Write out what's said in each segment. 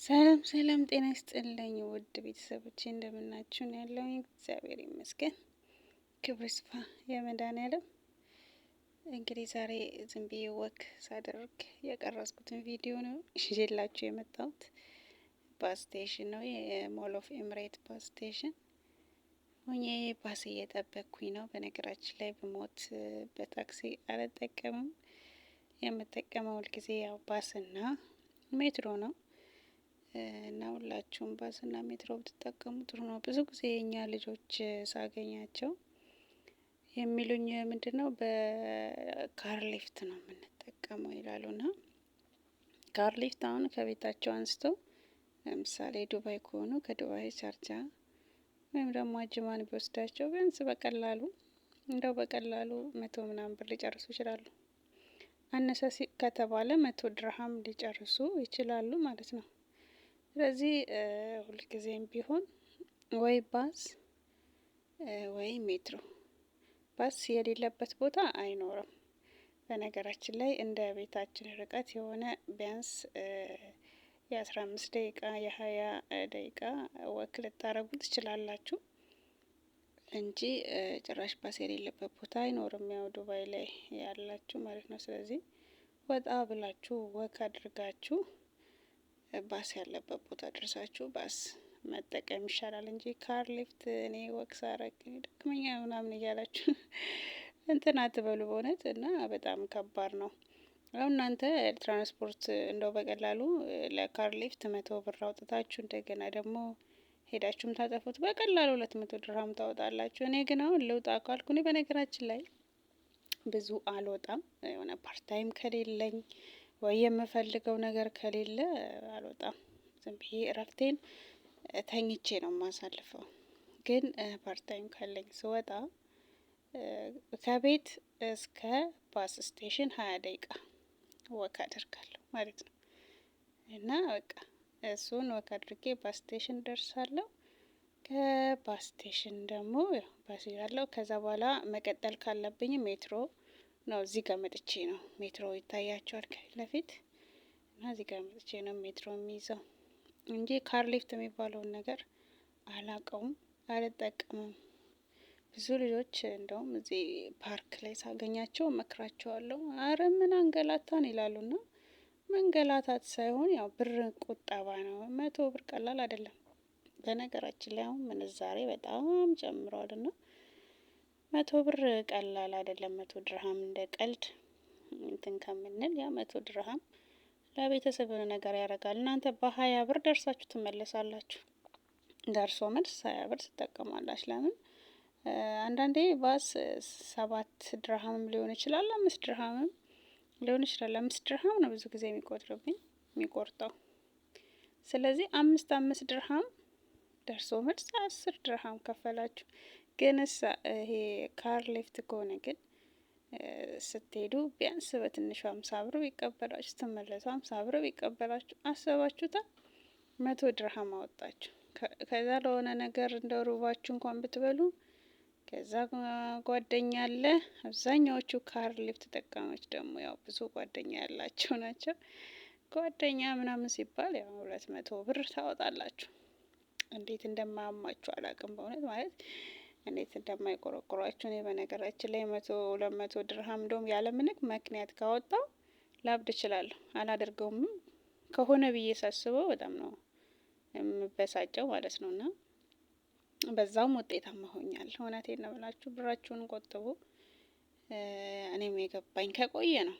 ሰላም ሰላም፣ ጤና ይስጥልኝ ውድ ቤተሰቦቼ እንደምናችሁ ነው ያለውኝ። እግዚአብሔር ይመስገን፣ ክብር ይስፋ የመድኃኒዓለም። እንግዲህ ዛሬ ዝም ብዬ ወክ ሳደርግ የቀረጽኩትን ቪዲዮ ነው ይዤላችሁ የመጣሁት። ባስ ስቴሽን ነው፣ የሞል ኦፍ ኤምሬት ባስ ስቴሽን ሆኜ ባስ እየጠበቅኩኝ ነው። በነገራችን ላይ ብሞት በታክሲ አልጠቀምም። የምጠቀመው ሁልጊዜ ያው ባስና ሜትሮ ነው እና ሁላችሁም ባስና ሜትሮ ብትጠቀሙ ጥሩ ነው። ብዙ ጊዜ የኛ ልጆች ሳገኛቸው የሚሉኝ ምንድነው በካር ሊፍት ነው የምንጠቀመው ይላሉና፣ ካር ሊፍት አሁን ከቤታቸው አንስተው ለምሳሌ ዱባይ ከሆኑ ከዱባይ ቻርጃ ወይም ደግሞ አጅማን ቢወስዳቸው ቢያንስ በቀላሉ 100 ምናምን ብር ሊጨርሱ ይችላሉ። አነሰ ከተባለ 100 ድርሃም ሊጨርሱ ይችላሉ ማለት ነው። ስለዚህ ሁልጊዜም ቢሆን ወይ ባስ ወይ ሜትሮ፣ ባስ የሌለበት ቦታ አይኖርም። በነገራችን ላይ እንደ ቤታችን ርቀት የሆነ ቢያንስ የ15 ደቂቃ የ20 ደቂቃ ወክ ልታረጉ ትችላላችሁ እንጂ ጭራሽ ባስ የሌለበት ቦታ አይኖርም። ያው ዱባይ ላይ ያላችሁ ማለት ነው። ስለዚህ ወጣ ብላችሁ ወክ አድርጋችሁ ባስ ያለበት ቦታ ደርሳችሁ ባስ መጠቀም ይሻላል እንጂ ካር ሊፍት እኔ ወክ ሳረግ ደክመኛ ምናምን እያላችሁ እንትን አትበሉ በእውነት። እና በጣም ከባድ ነው። አሁን እናንተ ትራንስፖርት እንደው በቀላሉ ለካር ሊፍት 100 ብር አውጥታችሁ እንደገና ደግሞ ሄዳችሁም ታጠፉት በቀላሉ 200 ድርሃም ታወጣላችሁ። እኔ ግን አሁን ልውጣ ካልኩ እኔ በነገራችን ላይ ብዙ አልወጣም። የሆነ ፓርታይም ከሌለኝ ወይ የምፈልገው ነገር ከሌለ አልወጣም። ዝም ብዬ እረፍቴን ተኝቼ ነው የማሳልፈው። ግን ፓርታይም ካለኝ ስወጣ ከቤት እስከ ባስ ስቴሽን 20 ደቂቃ ወክ አደርጋለሁ ማለት ነው። እና በቃ እሱን ወክ አድርጌ ባስ ስቴሽን ደርሳለሁ። ከባስ ስቴሽን ደግሞ ባስ ይዣለሁ። ከዛ በኋላ መቀጠል ካለብኝ ሜትሮ ነው። እዚህ ጋር መጥቼ ነው ሜትሮ ይታያቸዋል ከፊት ለፊት፣ እና እዚህ ጋር መጥቼ ነው ሜትሮ የሚይዘው እንጂ ካር ሊፍት የሚባለውን ነገር አላቀውም፣ አልጠቀምም። ብዙ ልጆች እንደውም እዚህ ፓርክ ላይ ሳገኛቸው መክራቸዋለሁ። አረ ምን አንገላታን ይላሉና፣ መንገላታት ሳይሆን ያው ብር ቁጠባ ነው። 100 ብር ቀላል አይደለም። በነገራችን ላይ አሁን ምንዛሬ በጣም ጨምሯልና 100 ብር ቀላል አይደለም። 100 ድርሃም እንደ ቀልድ እንትን ከምንል ያ 100 ድርሃም ለቤተሰብ ነገር ያደርጋል። እናንተ በ20 ብር ደርሳችሁ ትመለሳላችሁ። ደርሶ መልስ 20 ብር ትጠቀማላችሁ። ለምን አንዳንዴ ባስ 7 ድርሃምም ሊሆን ይችላል፣ 5 ድርሃምም ሊሆን ይችላል። 5 ድርሃም ነው ብዙ ጊዜ የሚቆርጠው። ስለዚህ 5 ድርሃም ደርሶ መልስ 10 ድርሃም ከፈላችሁ። ግን ይሄ ካር ሊፍት ከሆነ ግን ስትሄዱ ቢያንስ በትንሹ 50 ብር ቢቀበላችሁ ስትመለሱ 50 ብር ቢቀበላችሁ አሰባችሁታል። 100 ድርሃም አወጣችሁ። ከዛ ለሆነ ነገር እንደ ሩባችሁ እንኳን ብትበሉ፣ ከዛ ጓደኛ አለ። አብዛኛዎቹ ካር ሊፍት ተጠቃሚዎች ደግሞ ያው ብዙ ጓደኛ ያላቸው ናቸው። ጓደኛ ምናምን ሲባል ያው 200 ብር ታወጣላችሁ። እንዴት እንደማያማችሁ አላውቅም በእውነት ማለት እንዴት እንደማይቆረቆሯችሁ። እኔ በነገራችን ላይ 200 ድርሃም እንደውም ያለምንም ምክንያት ካወጣው ላብድ እችላለሁ። አላደርገውም ከሆነ ብዬ ሳስበው በጣም ነው የምበሳጨው ማለት ነው። እና በዛውም ውጤታማ ሆኛለሁ። እውነቴን ነው ብላችሁ ብራችሁን ቆጥቡ። እኔም የገባኝ ከቆየ ነው።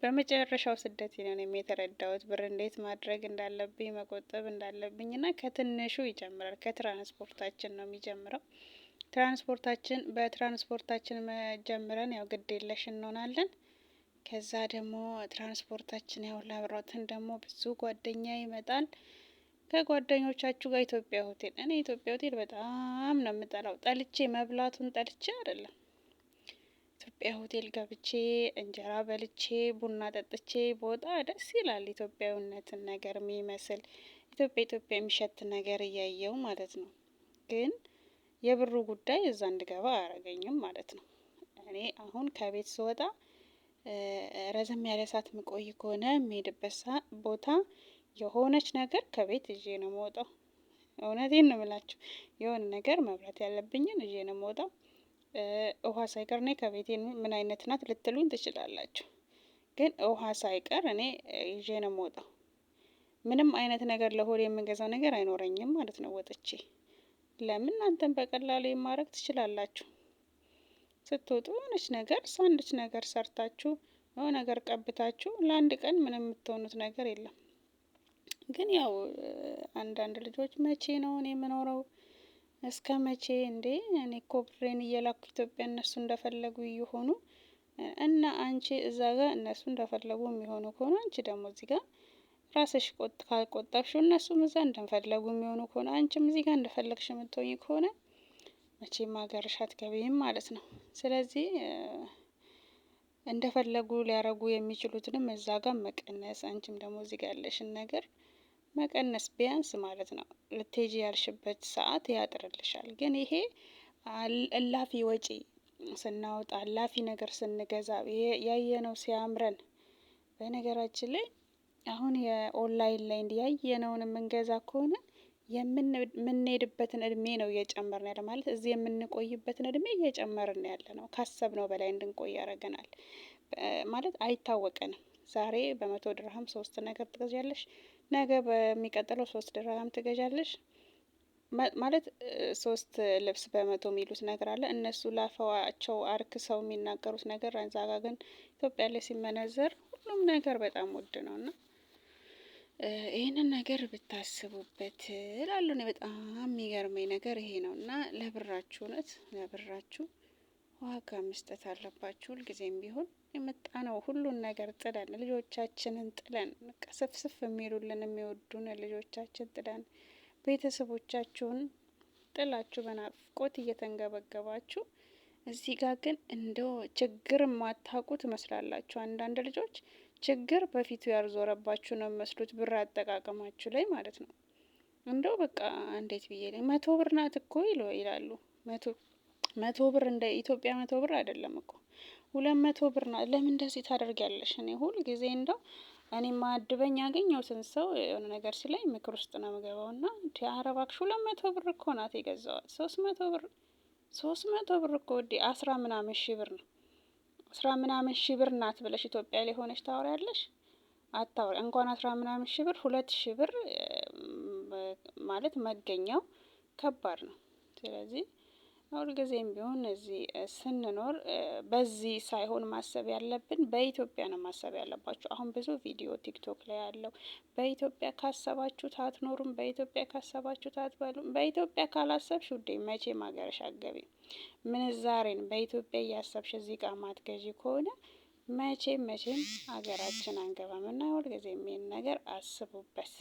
በመጨረሻው ስደት ነው የተረዳሁት ብር እንዴት ማድረግ እንዳለብኝ መቆጠብ እንዳለብኝ። እና ከትንሹ ይጀምራል። ከትራንስፖርታችን ነው የሚጀምረው። በትራንስፖርታችን ጀምረን ያው ግድ የለሽ እንሆናለን። ከዛ ደግሞ ትራንስፖርታችን ያው ላብራትን ደግሞ ብዙ ጓደኛ ይመጣል። ከጓደኞቻችሁ ጋር ኢትዮጵያ ሆቴል፣ እኔ ኢትዮጵያ ሆቴል በጣም ነው የምጠላው። ጠልቼ መብላቱን ጠልቼ አይደለም። ኢትዮጵያ ሆቴል ገብቼ እንጀራ በልቼ ቡና ጠጥቼ ቦጣ ደስ ይላል። ኢትዮጵያዊነትን ነገር የሚመስል ኢትዮጵያ የሚሸት ነገር እያየው ማለት ነው። ግን የብሩ ጉዳይ እዛ እንድገባ አያረገኝም ማለት ነው። እኔ አሁን ከቤት ስወጣ ረዘም ያለ ሰዓት ምቆይ ከሆነ የምሄድበት ቦታ የሆነች ነገር ከቤት ይዤ ነው የምወጣው። እውነቴን ነው የምላችሁ። የሆነ ነገር መብላት ያለብኝን ይዤ ነው የምወጣው። ውሃ ሳይቀር እኔ ከቤቴ ምን አይነት ናት ልትሉኝ ትችላላችሁ። ግን ውሃ ሳይቀር እኔ ይዤ ነው የምወጣው። ምንም አይነት ነገር ለሆድ የምገዛው ነገር አይኖረኝም ማለት ነው ወጥቼ። ለምን እናንተም በቀላሉ የማድረግ ትችላላችሁ። ስትወጡ የሆነች ነገር ሳንድች ነገር ሰርታችሁ የሆነ ነገር ቀብታችሁ ለአንድ ቀን ምንም የምትሆኑት ነገር የለም። ግን ያው አንዳንድ ልጆች መቼ ነው እኔ የምኖረው? እስከ መቼ እንዴ? እኔ እኮ ብሬን እየላኩ ኢትዮጵያ እነሱ እንደፈለጉ እየሆኑ እና አንቺ እዛ ጋር እነሱ እንደፈለጉ የሚሆኑ ከሆነ አንቺ ደግሞ እዚህ ጋር ራስሽ ካልቆጠብሽው እነሱም እዛ እንደፈለጉ የሚሆኑ ከሆነ አንቺም እዚህ ጋር እንደፈለግሽ የምትሆኝ ከሆነ መቼም ሀገርሽ አትገቢም ማለት ነው። ስለዚህ እንደፈለጉ ሊያረጉ የሚችሉትንም እዛ ጋር መቀነስ፣ አንቺም ደግሞ እዚህ ጋር ያለሽን ነገር መቀነስ ቢያንስ ማለት ነው። ልትሄጂ ያልሽበት ሰዓት ያጥርልሻል። ግን ይሄ እላፊ ወጪ ስናወጣ እላፊ ነገር ስንገዛ ያየነው ሲያምረን፣ በነገራችን ላይ አሁን የኦንላይን ላይ ያየነውን የምንገዛ ከሆነ የምንሄድበትን እድሜ ነው እየጨመርን ያለ ማለት እዚህ የምንቆይበትን እድሜ እየጨመርን ያለ ነው። ካሰብነው በላይ እንድንቆይ ያደርገናል። ማለት አይታወቀንም። ዛሬ በመቶ ድርሃም 3 ነገር ትገዣለሽ፣ ነገ በሚቀጥለው 3 ድርሃም ትገዣለሽ። ማለት 3 ልብስ በመቶ የሚሉት ነገር አለ። እነሱ ላፈዋቸው አርክሰው የሚናገሩት ነገር እዛ ጋ ግን ኢትዮጵያ ላይ ሲመነዘር ሁሉም ነገር በጣም ውድ ነው እና ይህንን ነገር ብታስቡበት እላለሁ። እኔ በጣም የሚገርመኝ ነገር ይሄ ነው እና ለብራችሁ እውነት ለብራችሁ ዋጋ መስጠት አለባችሁ። ሁልጊዜም ቢሆን የመጣ ነው ሁሉን ነገር ጥለን ልጆቻችንን ጥለን ስፍስፍ የሚሉልን የሚወዱን ልጆቻችን ጥለን ቤተሰቦቻችሁን ጥላችሁ በናፍቆት እየተንገበገባችሁ እዚህ ጋር ግን እንደው ችግር የማታውቁ ትመስላላችሁ። አንዳንድ ልጆች ችግር በፊቱ ያልዞረባችሁ ነው የሚመስሉት ብር አጠቃቀማችሁ ላይ ማለት ነው። እንደው በቃ እንዴት ብዬ ላይ 100 ብር ናት እኮ ይላሉ። 100 ብር እንደ ኢትዮጵያ 100 ብር አይደለም እኮ 200 ብር ናት። ለምን እንደዚህ ታደርጊያለሽ? እኔ ሁል ጊዜ እንደው እኔ ማድበኝ ያገኘሁትን ሰው የሆነ ነገር ሲለኝ ምክር ውስጥ ነው የምገባው እና ኧረ እባክሽ 200 ብር እኮ ናት የገዛኋት። 300 ብር 300 ብር እኮ ወዴ 10 ምናምን ሺህ ብር ነው። 10 ምናምን ሺህ ብር ናት ብለሽ ኢትዮጵያ ላይ ሆነሽ ታወሪያለሽ? አታውሪ። እንኳን 10 ምናምን ሺህ ብር 2 ሺህ ብር ማለት መገኛው ከባድ ነው። ስለዚህ ሁልጊዜም ቢሆን እዚህ ስንኖር በዚህ ሳይሆን ማሰብ ያለብን በኢትዮጵያ ነው ማሰብ ያለባችሁ። አሁን ብዙ ቪዲዮ ቲክቶክ ላይ ያለው በኢትዮጵያ ካሰባችሁት አትኖሩም፣ በኢትዮጵያ ካሰባችሁት አትበሉም። በኢትዮጵያ ካላሰብሽ ውዴ መቼም ሀገርሽ አትገቢም። ምንዛሬን በኢትዮጵያ እያሰብሽ እዚህ ጋር ማትገዢ ከሆነ መቼም ሀገራችን አንገባም እና ሁልጊዜም ይሄን ነገር አስቡበት።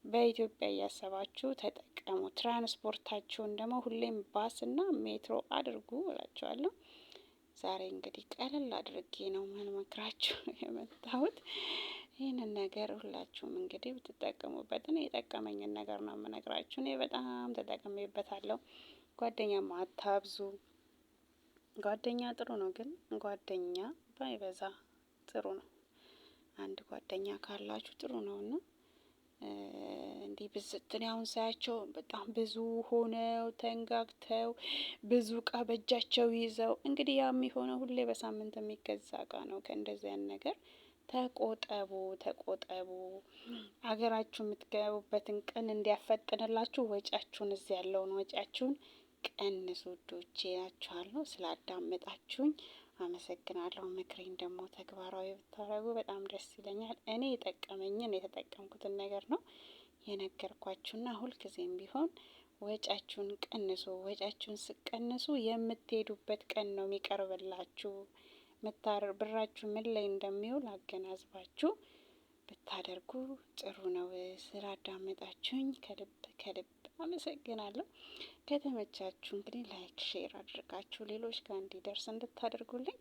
በኢትዮጵያ እያሰባችሁ ተጠቀሙ። ትራንስፖርታችሁን ደግሞ ሁሌም ባስና ሜትሮ አድርጉ እላችኋለሁ። ዛሬ እንግዲህ ቀለል አድርጌ ነው መክራችሁ የመጣሁት። ይህንን ነገር ሁላችሁም እንግዲህ ብትጠቀሙበት፣ እኔ የጠቀመኝን ነገር ነው የምነግራችሁ። እኔ በጣም ተጠቅሜበታለሁ። ጓደኛም አታብዙ። ጓደኛ ጥሩ ነው፣ ግን ጓደኛ ባይበዛ ጥሩ ነው። አንድ ጓደኛ ካላችሁ ጥሩ ነው እና እንዲህ ብዝትን አሁን ሳያቸው በጣም ብዙ ሆነው ተንጋግተው ብዙ እቃ በእጃቸው ይዘው እንግዲህ ያ የሚሆነው ሁሌ በሳምንት የሚገዛ እቃ ነው። ከእንደዚህ አይነት ነገር ተቆጠቡ፣ ተቆጠቡ። ሀገራችሁ የምትገቡበትን ቀን እንዲያፈጥንላችሁ ወጪያችሁን እዚህ ያለውን ወጪያችሁን ቀንሱ ውዶቼ እላችኋለሁ። ስላዳመጣችሁኝ አመሰግናለሁ። ምክሬን ደግሞ ተግባራዊ ብታደርጉ በጣም ደስ ይለኛል። እኔ የጠቀመኝን የተጠቀምኩትን ነገር ነው የነገርኳችሁና ሁልጊዜም ቢሆን ወጪያችሁን ቀንሱ። ወጪያችሁን ስቀንሱ የምትሄዱበት ቀን ነው የሚቀርብላችሁ። ብራችሁ ምን ላይ እንደሚውል አገናዝባችሁ ብታደርጉ ጥሩ ነው። ስላዳመጣችሁኝ ከልብ ከልብ አመሰግናለሁ። ከተመቻችሁ እንግዲህ ላይክ፣ ሼር አድርጋችሁ ሌሎች ጋር እንዲደርስ እንድታደርጉልኝ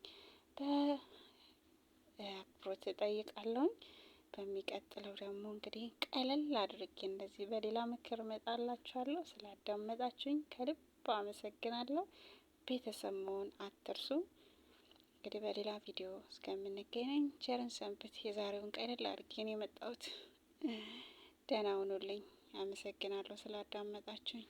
በአክብሮት እጠይቃለሁኝ። በሚቀጥለው ደግሞ እንግዲህ ቀለል አድርጌ እንደዚህ በሌላ ምክር እመጣላችኋለሁ። ስላዳመጣችሁኝ ከልብ አመሰግናለሁ። ቤተሰብ መሆን አትርሱ። እንግዲህ በሌላ ቪዲዮ እስከምንገናኝ ቸርን ሰንብት። የዛሬውን ቀለል አድርጌ ነው የመጣሁት። ደህና ሁኑልኝ። አመሰግናለሁ ስላዳመጣችሁኝ።